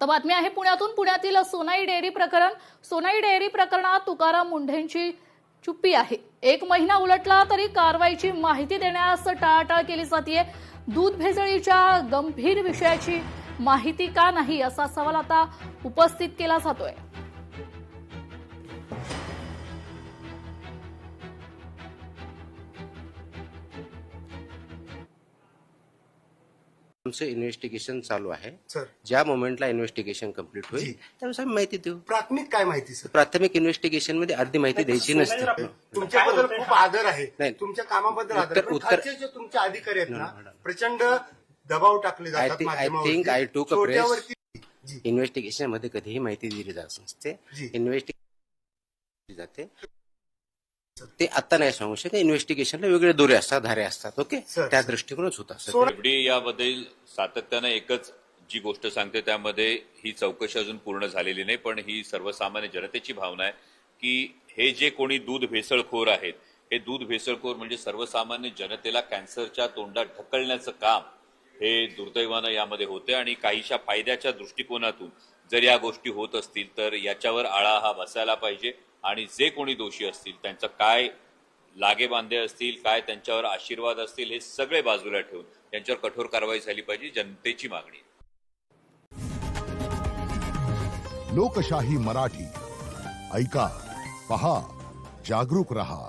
तर बातमी आहे पुण्यातून. पुण्यातील सोनाई डेअरी प्रकरणात तुकाराम मुंढेंची चुप्पी आहे. 1 महिना उलटला तरी कारवाईची माहिती देण्यास टाळाटाळ केली जाते. दूध भेसळीच्या गंभीर विषयाची माहिती का नाही असा सवाल आता उपस्थित केला जातोय. आमचं इन्व्हेस्टिगेशन चालू आहे सर. ज्या मोमेंटला इन्व्हेस्टिगेशन कंप्लीट होईल त्यावेळेस आम्ही माहिती देऊ. प्राथमिक काय माहिती सर? प्राथमिक इन्व्हेस्टिगेशन मध्ये अर्धी माहिती द्यायची नसते. तुमच्याबद्दल खूप आदर आहे, नाही. तुमच्या कामाबद्दल आदर आहे. पण खालचे जे तुमचे अधिकारी आहेत ना, प्रचंड दबाव टाकले जातात आय थिंक माध्यमावरती. आय टूक अ प्रेस. जी. इन्व्हेस्टिगेशन मध्ये कधीही माहिती दिली जात नसते. जी. इन्व्हेस्टिगेशन जाते ते आता नाही सांगू शकत. इन्व्हेस्टिगेशनला वेगळे दोरे असतात, धारे असतात. Okay, sir. त्या दृष्टिकोनच होत असतात. एफडी याबद्दल सातत्यानं एकच जी गोष्ट सांगते त्यामध्ये ही चौकशी अजून पूर्ण झालेली नाही, पण ही सर्वसामान्य जनतेची भावना आहे की हे जे कोणी दूध भेसळखोर आहेत, हे दूध भेसळखोर म्हणजे सर्वसामान्य जनतेला कॅन्सरच्या तोंडात ढकलण्याचं काम हे दुर्दैवानं यामध्ये होते. आणि काहीशा फायद्याच्या दृष्टिकोनातून जर या गोष्टी होत असतील तर याच्यावर आळा हा बसायला पाहिजे. आणि जे कोणी दोषी असतील त्यांचं काय लागेबांधे असतील, काय त्यांच्यावर आशीर्वाद असतील, हे सगळे बाजूला ठेवून त्यांच्यावर कठोर कारवाई झाली पाहिजे, जनतेची मागणी. लोकशाही मराठी ऐका, पहा, जागरूक रहा.